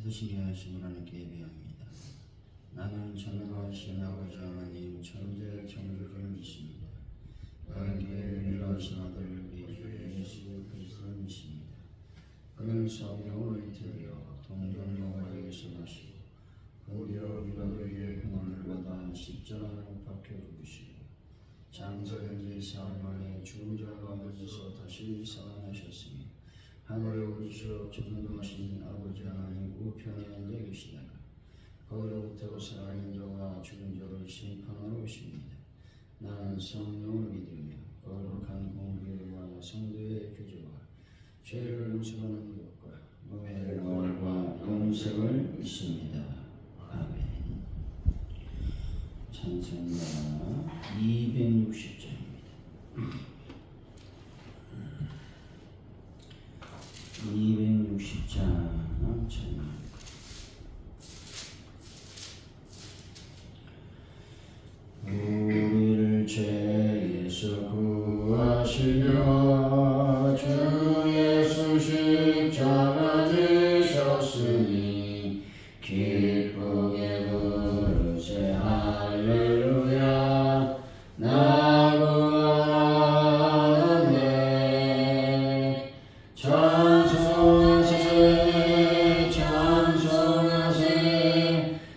받으시게 하신 하나님께 예배합니다. 나는 전능하신 아버지 하나님 천재 창조주를 믿습니다. 하나님께 유일하신 아들 우리 주 예수 그리스도를 믿습니다. 그는 성령을 이틀이여 동정녀와에게서 나시고 그리여 우리가 그에게 고난을 받아 십자가에 못 박혀 죽으시고 장사된 지 사흘 만에 죽은 자 가운데서 다시 살아나셨으니 하늘에 오르시어 전능하신 아버지 하나님 우편에 앉아 계시다가 거기로부터 살아있는 자와 죽은 자를 심판하러 오십니다. 나는 성령을 믿으며 거룩한 공교회와 성도의 교제와 죄를 용서하는 것과 노예의 부활과 영생을 믿습니다. 아멘. 찬송가 260장입니다. 260장 찬양. 우리를 죄에서 구하시려 주 예수 십자가 지셨으니 기쁘게 부르세 할렐루야. 나 구원하네. 찬송하세 찬송하세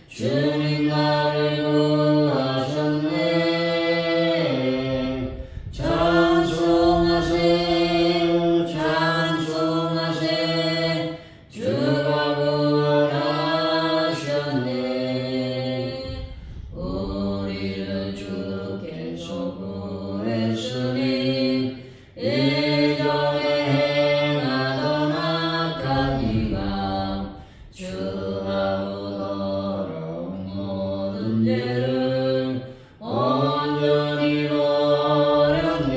주님 나를 구하셨네. 찬송하세 찬송하세 주가 구원하셨네. 우리를 주께서 구했으니 예전에 행하던 악한 이가 주하고 더러운 모든 죄를 온전히 버렸네.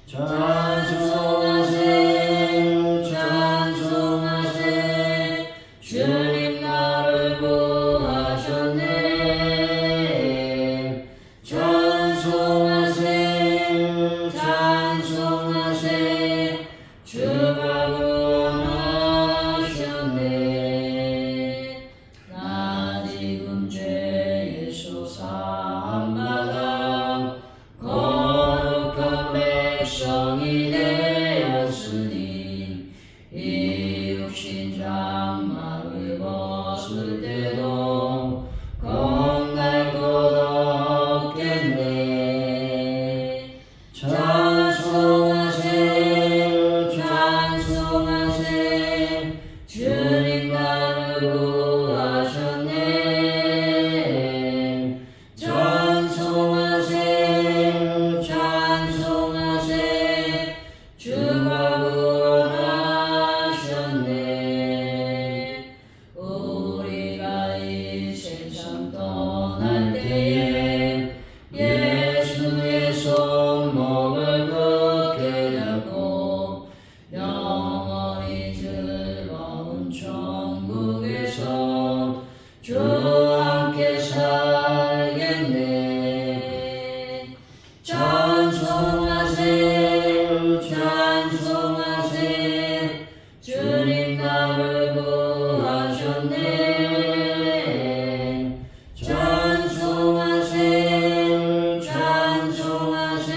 찬송하세 찬송하세 주님 나를 구하셨네. 찬송하세 찬송하세 주가 구원하셨네. 나 지금 죄에서 사함받아 거룩한 백성이 되었으니 이 육신 장막을 벗을 때도 겁날 것 없겠네. 찬송하세 찬송하세 주님 나를 구하셨네. 찬송하세 찬송하세 주가 구원하셨네. 우리가 이 세상 떠날 때에 예수의 손목을 굳게 잡고 영원히 즐거운 천국에서 주와 함께 살겠네. 찬송하세 찬송하세 주님 나를 구하셨네. 찬송하세 찬송하세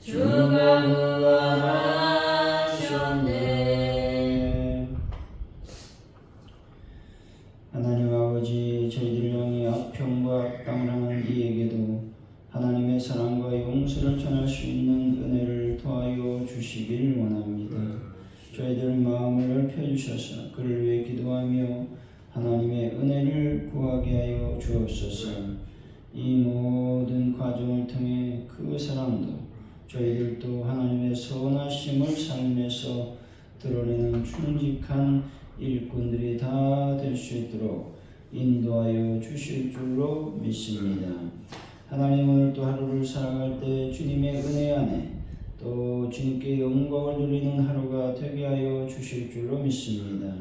주가 구원하셨네. 하나님 아버지, 저희들을 향해 악평과 악당을 하는 이에게도 하나님의 사랑과 용서를 전할 수 있는 은혜를 더하여 주시길 원합니다. 저희들 마음을 넓혀주셔서 그를 위해 기도하며 하나님의 은혜를 구하게 하여 주옵소서. 이 모든 과정을 통해 그 사랑도 저희들도 하나님의 선하심을 삶에서 드러내는 충직한 일꾼들이 다 될 수 있도록 인도하여 주실 줄로 믿습니다. 하나님, 오늘도 하루를 살아갈 때 주님의 은혜 안에 또 주님께 영광을 돌리는 하루가 되게 하여 주실 줄로 믿습니다.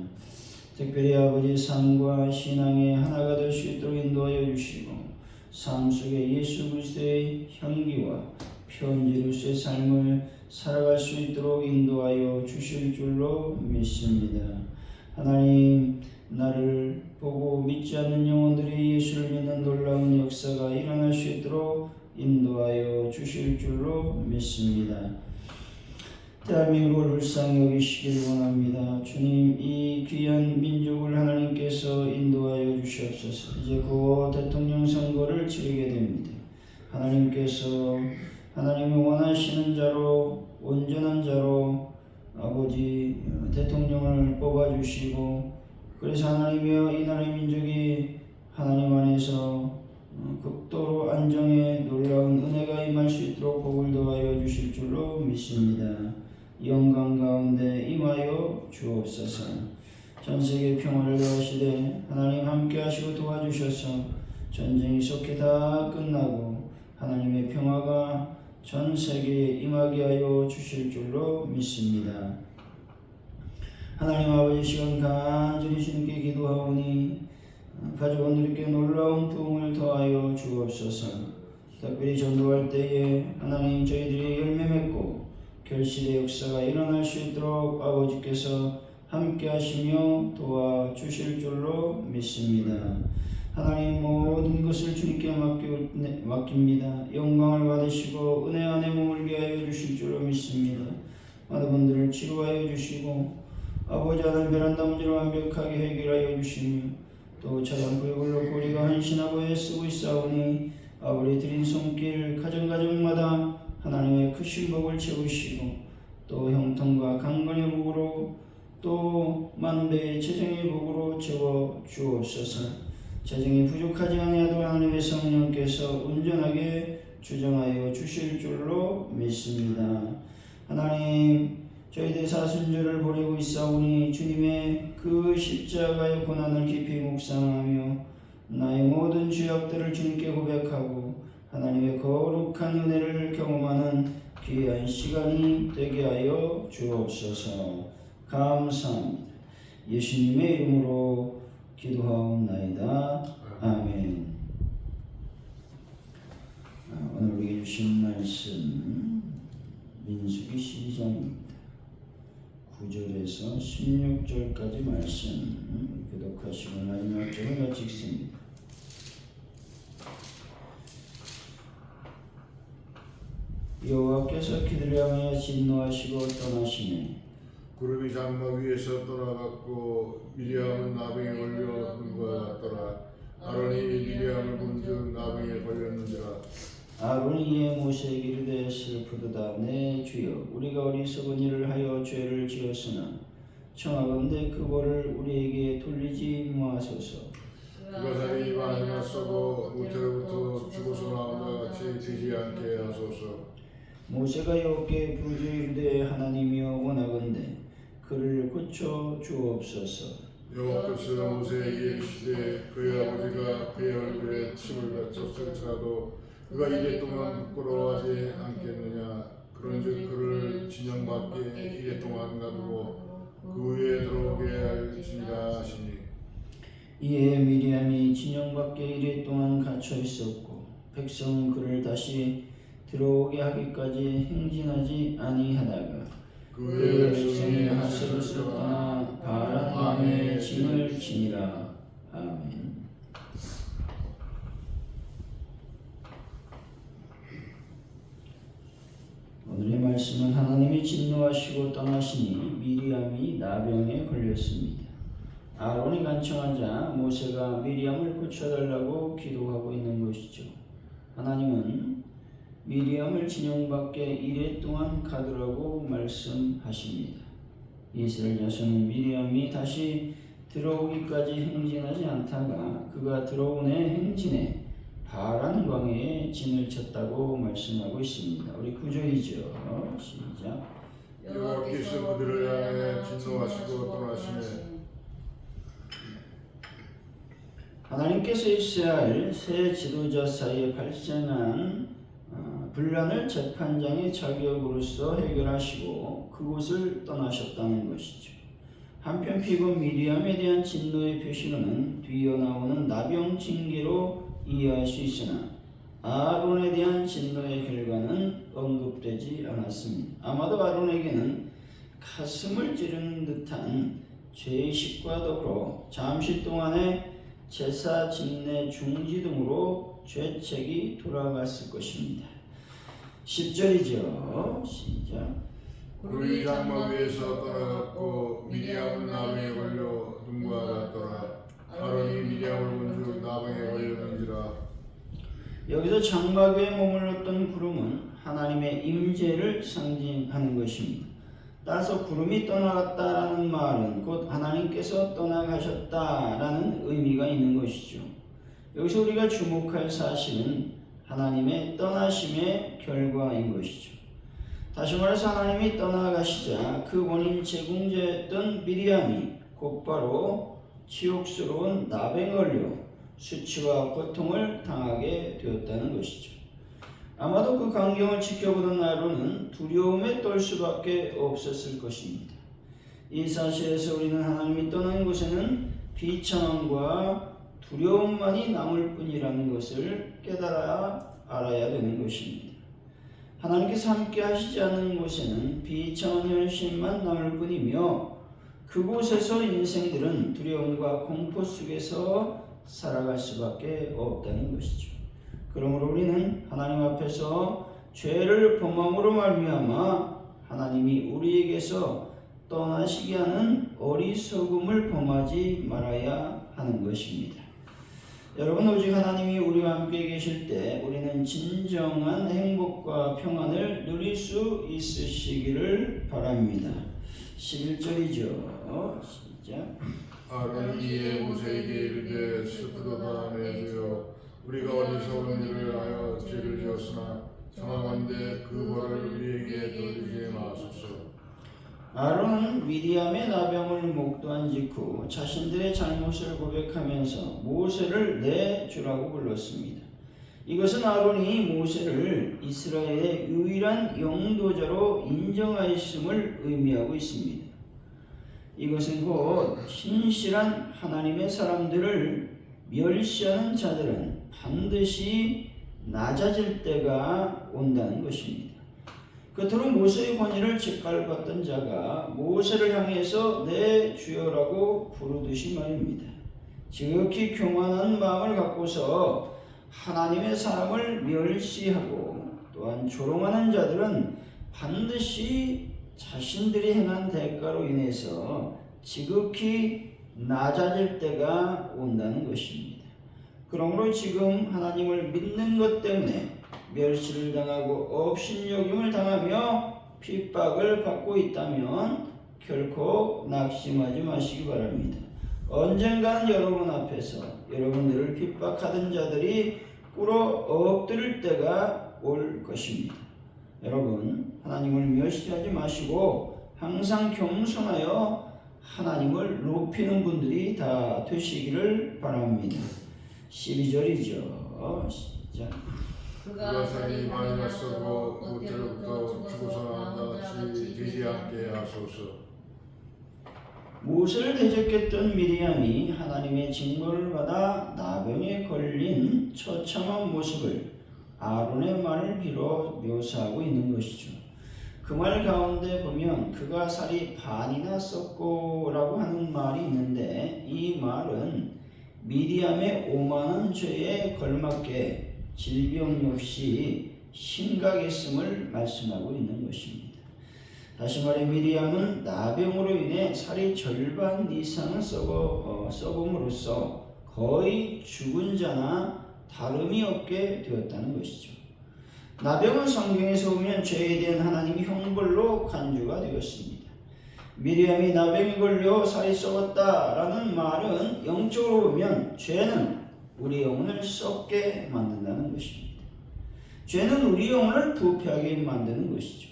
특별히 아버지 삶과 신앙의 하나가 될 수 있도록 인도하여 주시고 삶 속에 예수 그리스도의 향기와 편지로서의 삶을 살아갈 수 있도록 인도하여 주실 줄로 믿습니다. 하나님, 나를 보고 믿지 않는 영혼들이 예수를 믿는 놀라운 역사가 일어날 수 있도록 인도하여 주실 줄로 믿습니다. 대한민국을 불쌍히 여기시길 원합니다. 주님, 이 귀한 민족을 하나님께서 인도하여 주시옵소서. 이제 곧 대통령 선거를 치르게 됩니다. 하나님께서 하나님이 원하시는 자로, 온전한 자로 아버지 대통령을 뽑아주시고, 그래서 하나님이여 이 나라의 민족이 하나님 안에서 극도로 안정에 놀라운 은혜가 임할 수 있도록 복을 더하여 주실 줄로 믿습니다. 영광 가운데 임하여 주옵소서. 전세계 평화를 더하시되 하나님 함께 하시고 도와주셔서 전쟁이 속히 다 끝나고 하나님의 평화가 전 세계에 임하게 하여 주실 줄로 믿습니다. 하나님 아버지, 시간 간절히 주님께 기도하오니 가족원들께 놀라운 부흥을 더하여 주옵소서. 특별히 전도할 때에 하나님 저희들이 열매 맺고 결실의 역사가 일어날 수 있도록 아버지께서 함께 하시며 도와주실 줄로 믿습니다. 하나님, 모든 것을 주님께 맡깁니다. 영광을 받으시고 은혜 안에 머물게 하여 주실 줄로 믿습니다. 많은 분들을 치료하여 주시고 아버지 하나님, 베란다 문제를 완벽하게 해결하여 주시며 또 차량 구역을 놓고 우리가 헌신하고 애쓰고 있사오니 아버지 드린 손길 가정마다 하나님의 크신 복을 채우시고 또 형통과 강건의 복으로 또 만배의 재정의 복으로 채워 주옵소서. 재정이 부족하지 아니하도 하나님의 성령께서 온전하게 주정하여 주실 줄로 믿습니다. 하나님, 저희들 사순절을 보내고 있사오니 주님의 그 십자가의 고난을 깊이 묵상하며 나의 모든 죄악들을 주님께 고백하고 하나님의 거룩한 은혜를 경험하는 귀한 시간이 되게 하여 주옵소서. 감사합니다. 예수님의 이름으로 기도하옵나이다. 아멘. 오늘 우리에게 주신 말씀 민수기 12장입니다. 9절에서 16절까지 말씀 교독하시고 마지막 절을 같이 읽습니다. 여호와께서 그들을 향하여 진노하시고 떠나시매 구름이 장막 위에서 떠나갔고 미리암은 나병에 걸려 눈과 같더라. 아론이 미리암을 본즉 나병에 걸렸는지라. 아론이 이에 모세에게 이르되 슬프도다. 내 주여, 우리가 어리석은 일을 하여 죄를 지었으나 청하건대 그 벌을 우리에게 돌리지 마소서. 그가 자기 입 안에나 썩어 모태로부터 죽어서 나온 자 같이 되지 않게 하소서. 모세가 여호와께 부르짖어 이르되 하나님이여 원하건대 그를 고쳐 주옵소서. 여호와께서 모세에게 이르시되 그의 아버지가 그의 얼굴에 침을 뱉었을지라도 그가 이래 동안 부끄러워하지 않겠느냐. 그런즉 그를 진영 밖에 이래 동안 가두고 그 위에 들어오게 할지니라 하시니. 이에 미리암이 진영 밖에 이래 동안 갇혀 있었고 백성은 그를 다시 들어오게 하기까지 행진하지 아니하다가 그의 백성이 하세롯을 떠나 바란 왕의 진을 치니라. 아멘. 오늘의 말씀은 하나님이 진노하시고 떠나시니 미리암이 나병에 걸렸습니다. 아론이 간청하자 모세가 미리암을 고쳐달라고 기도하고 있는 것이죠. 하나님은 미리암을 진영 밖에 이래 동안 가두라고 말씀하십니다. 이스라엘 자손은 미리암이 다시 들어오기까지 행진하지 않다가 그가 들어온 해 행진해 바란 광야에 진을 쳤다고 말씀하고 있습니다. 우리 9절이죠. 시작. 여호와께서 그들을 향해 진노하시고 떠나시네. 하나님께서 이스라엘 새 지도자 사이에 발생한 분란을 재판장의 자격으로서 해결하시고 그곳을 떠나셨다는 것이죠. 한편 피곤 미리암에 대한 진노의 표시로는 뒤이어 나오는 나병 징계로 이해할 수 있으나 아론에 대한 진노의 결과는 언급되지 않았습니다. 아마도 아론에게는 가슴을 찌르는 듯한 죄의식과 더불어 잠시 동안의 제사 진례 중지 등으로 죄책이 돌아갔을 것입니다. 10절이죠. 시작. 굴이 장막 위에서 떠나갔고 미디암은 나병에 걸려 눈과 같더라. 아론이 미디암을 본 줄 나병에 걸렸는지라. 여기서 장막 위에 머물렀던 구름은 하나님의 임재를 상징하는 것입니다. 따라서 구름이 떠나갔다라는 말은 곧 하나님께서 떠나가셨다라는 의미가 있는 것이죠. 여기서 우리가 주목할 사실은 하나님의 떠나심의 결과인 것이죠. 다시 말해서 하나님이 떠나가시자 그 원인 제공자였던 미리암이 곧바로 치욕스러운 나병에 걸려 수치와 고통을 당하게 되었다는 것이죠. 아마도 그 광경을 지켜보던 아론은 두려움에 떨 수밖에 없었을 것입니다. 이 사실에서 우리는 하나님이 떠난 곳에는 비참함과 두려움만이 남을 뿐이라는 것을 깨달아 알아야 되는 것입니다. 하나님께서 함께 하시지 않는 곳에는 비참한 현실만 남을 뿐이며 그곳에서 인생들은 두려움과 공포 속에서 살아갈 수밖에 없다는 것이죠. 그러므로 우리는 하나님 앞에서 죄를 범함으로 말미암아 하나님이 우리에게서 떠나시게 하는 어리석음을 범하지 말아야 하는 것입니다. 여러분, 오직 하나님이 우리와 함께 계실 때 우리는 진정한 행복과 평안을 누릴 수 있으시기를 바랍니다. 11절이죠. 시작. 아론이 이에 모세에게 이르되 슬프도다 내 주여 우리가 어디서 온 일을 하여 죄를 지었으나 청하건대 그 벌을 우리에게 돌리지 마소서. 아론은 미디암의 나병을 목도한 직후 자신들의 잘못을 고백하면서 모세를 내 주라고 불렀습니다. 이것은 아론이 모세를 이스라엘의 유일한 영도자로 인정하였음을 의미하고 있습니다. 이것은 곧 신실한 하나님의 사람들을 멸시하는 자들은 반드시 낮아질 때가 온다는 것입니다. 끝으로 모세의 권위를 짓밟았던 자가 모세를 향해서 내 주여라고 부르듯이 말입니다. 지극히 교만한 마음을 갖고서 하나님의 사람을 멸시하고 또한 조롱하는 자들은 반드시 자신들이 행한 대가로 인해서 지극히 낮아질 때가 온다는 것입니다. 그러므로 지금 하나님을 믿는 것 때문에 멸시를 당하고 업신여김을 당하며 핍박을 받고 있다면 결코 낙심하지 마시기 바랍니다. 언젠가는 여러분 앞에서 여러분들을 핍박하던 자들이 꿇어 엎드릴 때가 올 것입니다. 여러분, 하나님을 멸시하지 마시고 항상 겸손하여 하나님을 높이는 분들이 다 되시기를 바랍니다. 12절이죠. 시작. 그가 살이 많이 났어도 그때로부터 죽어서나 나같이 되지 않게 하소서. 모세를 대적했던 미리암이 하나님의 징벌을 받아 나병에 걸린 처참한 모습을 아론의 말을 빌어 묘사하고 있는 것이죠. 그 말 가운데 보면 그가 살이 반이나 썩고라고 하는 말이 있는데 이 말은 미리암의 오만한 죄에 걸맞게 질병 역시 심각했음을 말씀하고 있는 것입니다. 다시 말해 미리암은 나병으로 인해 살이 절반 이상은 썩음으로써 거의 죽은 자나 다름이 없게 되었다는 것이죠. 나병은 성경에서 보면 죄에 대한 하나님의 형벌로 간주가 되었습니다. 미리암이 나병에 걸려 살이 썩었다라는 말은 영적으로 보면 죄는 우리 영혼을 썩게 만든다는 것입니다. 죄는 우리 영혼을 부패하게 만드는 것이죠.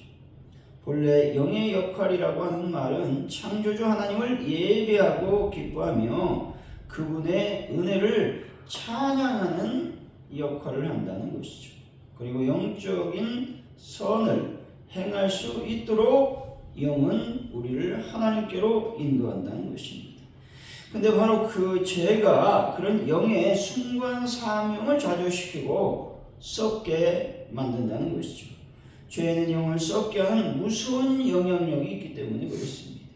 본래 영의 역할이라고 하는 말은 창조주 하나님을 예배하고 기뻐하며 그분의 은혜를 찬양하는 역할을 한다는 것이죠. 그리고 영적인 선을 행할 수 있도록 영은 우리를 하나님께로 인도한다는 것입니다. 근데 바로 그 죄가 그런 영의 숭고한 사명을 좌절시키고 썩게 만든다는 것이죠. 죄는 영을 썩게 하는 무서운 영향력이 있기 때문에 그렇습니다.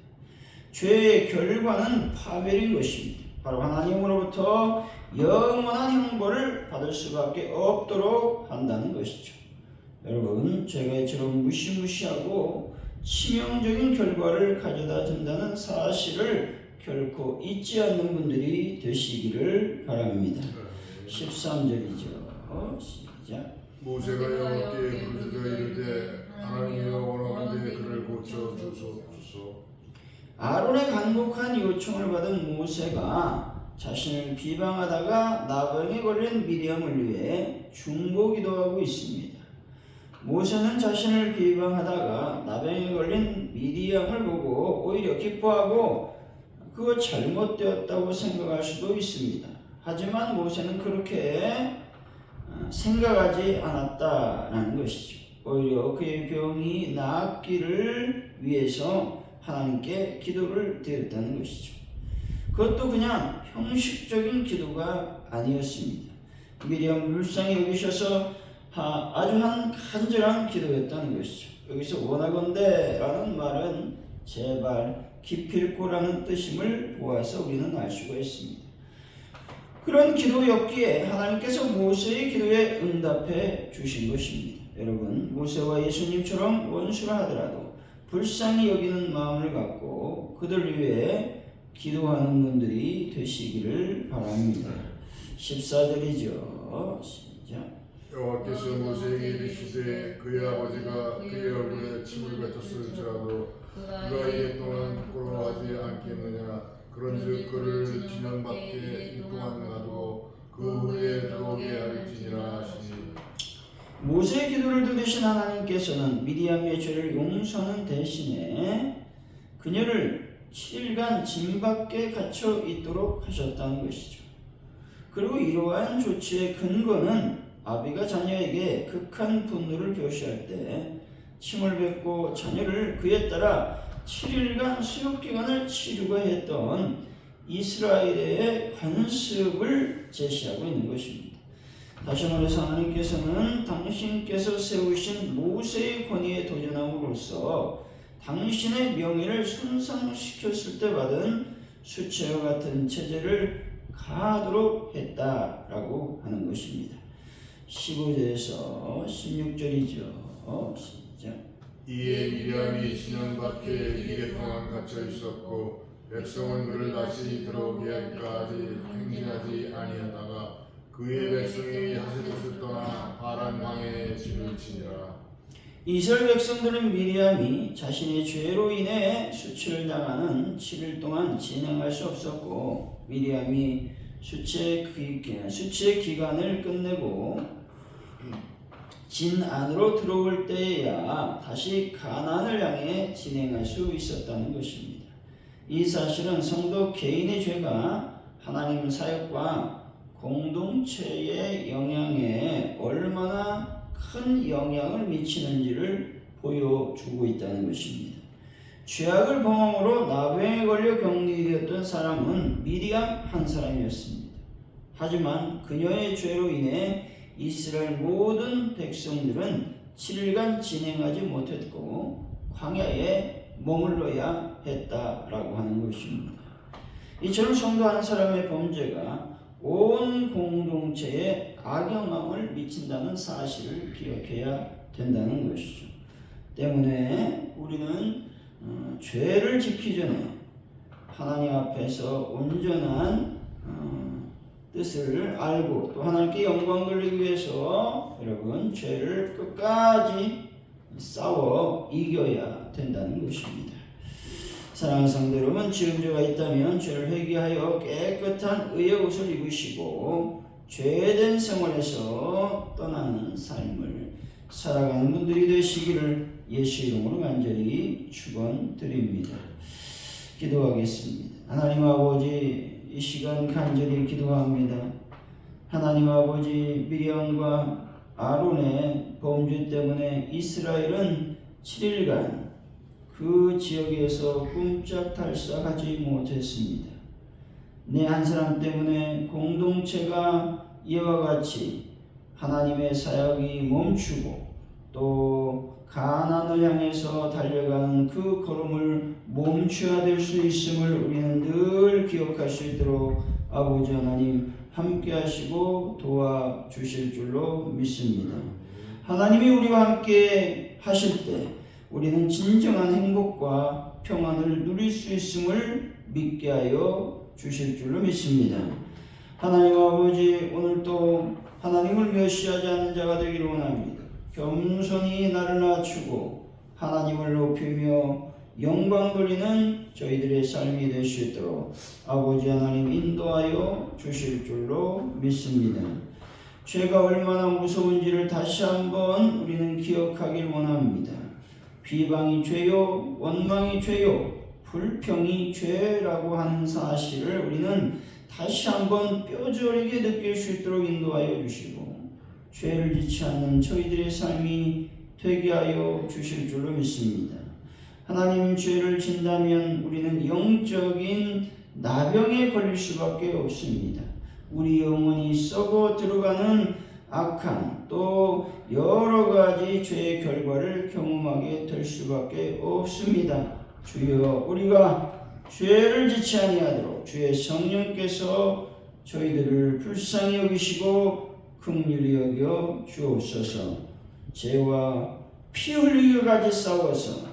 죄의 결과는 파멸인 것입니다. 바로 하나님으로부터 영원한 형벌을 받을 수밖에 없도록 한다는 것이죠. 여러분, 죄가 이처럼 무시무시하고 치명적인 결과를 가져다 준다는 사실을 결코 잊지 않는 분들이 되시기를 바랍니다. 13절이죠. 시작. 모세가 여호와께 부르짖어 이르되 하나님이여 원하건대 그를 고쳐 주소서. 아론의 간곡한 요청을 받은 모세가 자신을 비방하다가 나병에 걸린 미디엄을 위해 중보기도하고 있습니다. 모세는 자신을 비방하다가 나병에 걸린 미디엄을 보고 오히려 기뻐하고 그거 잘못되었다고 생각할 수도 있습니다. 하지만 모세는 그렇게 생각하지 않았다라는 것이죠. 오히려 그의 병이 나았기를 위해서 하나님께 기도를 드렸다는 것이죠. 그것도 그냥 형식적인 기도가 아니었습니다. 미리암 불쌍히 여기셔서 아주 간절한 기도였다는 것이죠. 여기서 원하건대 라는 말은 제발 기필코라는 뜻임을 보아서 우리는 알 수가 있습니다. 그런 기도였기에 하나님께서 모세의 기도에 응답해 주신 것입니다. 여러분, 모세와 예수님처럼 원수라 하더라도 불쌍히 여기는 마음을 갖고 그들 위해 기도하는 분들이 되시기를 바랍니다. 14절이죠. 시작. 여호와께서 모세에게 이르시되 그의 아버지가 그의 얼굴에 침을 뱉었을지라도 그가 이래 동안 부끄러워하지 않겠느냐. 그런즉 그를 진영 밖에 이 동안 놔두고 그 후에 들어오게 할지니라 하시니. 모세의 기도를 들으신 하나님께서는 미디암의 죄를 용서하는 대신에 그녀를 7일간 진 밖에 갇혀 있도록 하셨다는 것이죠. 그리고 이러한 조치의 근거는 아비가 자녀에게 극한 분노를 표시할 때 침을 뱉고 자녀를 그에 따라 7일간 수욕기간을 치르고 했던 이스라엘의 관습을 제시하고 있는 것입니다. 다시 말해서 하나님께서는 당신께서 세우신 모세의 권위에 도전함으로써 당신의 명예를 손상시켰을 때 받은 수치와 같은 체제를 가하도록 했다라고 하는 것입니다. 15절에서 16절이죠. 시작. 이에 미리암이 진영 밖에 이래 동안 갇혀 있었고 백성은 그를 다시 들어오게 하기까지 행진하지 아니하다가 그의 백성이 하세못을 떠나 바란 광야에 진을 치니라. 이스라엘 백성들은 미리암이 자신의 죄로 인해 수치를 당하는 7일 동안 진행할 수 없었고 미리암이 수치의 기간을 끝내고 진 안으로 들어올 때에야 다시 가나안을 향해 진행할 수 있었다는 것입니다. 이 사실은 성도 개인의 죄가 하나님 사역과 공동체의 영향에 얼마나 큰 영향을 미치는지를 보여주고 있다는 것입니다. 죄악을 범함으로 나병에 걸려 격리되었던 사람은 미리암 한 사람이었습니다. 하지만 그녀의 죄로 인해 이스라엘 모든 백성들은 7일간 진행하지 못했고 광야에 머물러야 했다라고 하는 것입니다. 이처럼 성도 한 사람의 범죄가 온 공동체에 악영향을 미친다는 사실을 기억해야 된다는 것이죠. 때문에 우리는 죄를 지키기 전에 하나님 앞에서 온전한 뜻을 알고 또 하나님께 영광 돌리기 위해서 여러분 죄를 끝까지 싸워 이겨야 된다는 것입니다. 사랑하는 성도 여러분, 지은 죄가 있다면 죄를 회개하여 깨끗한 의의 옷을 입으시고 죄된 생활에서 떠나는 삶을 살아가는 분들이 되시기를 예수 이름으로 간절히 축원드립니다. 기도하겠습니다. 하나님 아버지, 이 시간 간절히 기도합니다. 하나님 아버지, 미리암과 아론의 범죄 때문에 이스라엘은 7일간 그 지역에서 꼼짝달싹하지 못했습니다. 내 한 사람 때문에 공동체가 이와 같이 하나님의 사역이 멈추고 또 가난을 향해서 달려가는 그 걸음을 멈춰야 될 수 있음을 우리는 늘 기억할 수 있도록 아버지 하나님 함께 하시고 도와주실 줄로 믿습니다. 하나님이 우리와 함께 하실 때 우리는 진정한 행복과 평안을 누릴 수 있음을 믿게 하여 주실 줄로 믿습니다. 하나님 아버지, 오늘도 하나님을 멸시하지 않는 자가 되기를 원합니다. 겸손히 나를 낮추고 하나님을 높이며 영광 돌리는 저희들의 삶이 될 수 있도록 아버지 하나님 인도하여 주실 줄로 믿습니다. 죄가 얼마나 무서운지를 다시 한번 우리는 기억하길 원합니다. 비방이 죄요, 원망이 죄요, 불평이 죄라고 하는 사실을 우리는 다시 한번 뼈저리게 느낄 수 있도록 인도하여 주시고 죄를 짓지 않는 저희들의 삶이 되게 하여 주실 줄로 믿습니다. 하나님, 죄를 진다면 우리는 영적인 나병에 걸릴 수밖에 없습니다. 우리 영혼이 썩어 들어가는 악한 또 여러 가지 죄의 결과를 경험하게 될 수밖에 없습니다. 주여, 우리가 죄를 짓지 아니하도록 주의 성령께서 저희들을 불쌍히 여기시고 긍휼히 여겨 주옵소서. 죄와 피 흘리기까지 싸워서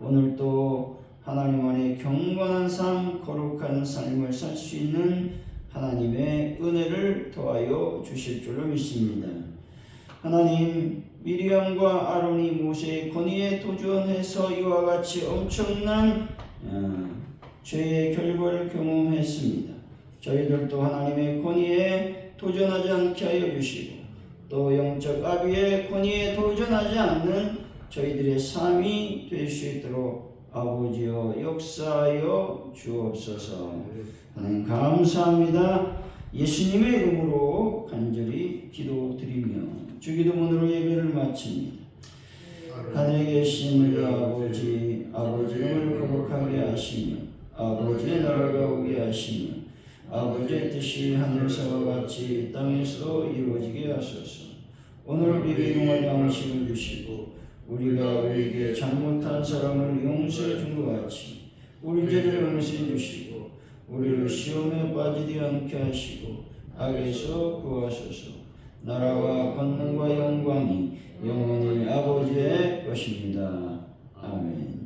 오늘도 하나님 안에 경건한 삶, 거룩한 삶을 살 수 있는 하나님의 은혜를 더하여 주실 줄로 믿습니다. 하나님, 미리암과 아론이 모세의 권위에 도전해서 이와 같이 엄청난 죄의 결과를 경험했습니다. 저희들도 하나님의 권위에 도전하지 않게 하여 주시고 또 영적 아비의 권위에 도전하지 않는 저희들의 삶이 될 수 있도록 아버지여 역사하여 주옵소서. 하나님 감사합니다. 예수님의 이름으로 간절히 기도드리며 주기도문으로 예배를 마칩니다. 하늘에 계신 우리 아버지, 아버지를 거룩하게 하시며 아버지의 나라가 오게 하시며 아버지의 뜻이 하늘에서와 같이 땅에서도 이루어지게 하소서. 오늘 우리에게 일용할 양식을 주시고 우리가 우리에게 잘못한 사람을 용서해 준 것 같이 우리 죄를 용서해 주시고 우리를 시험에 빠지지 않게 하시고 악에서 구하소서. 나라와 권능과 영광이 영원히 아버지의 것입니다. 아멘.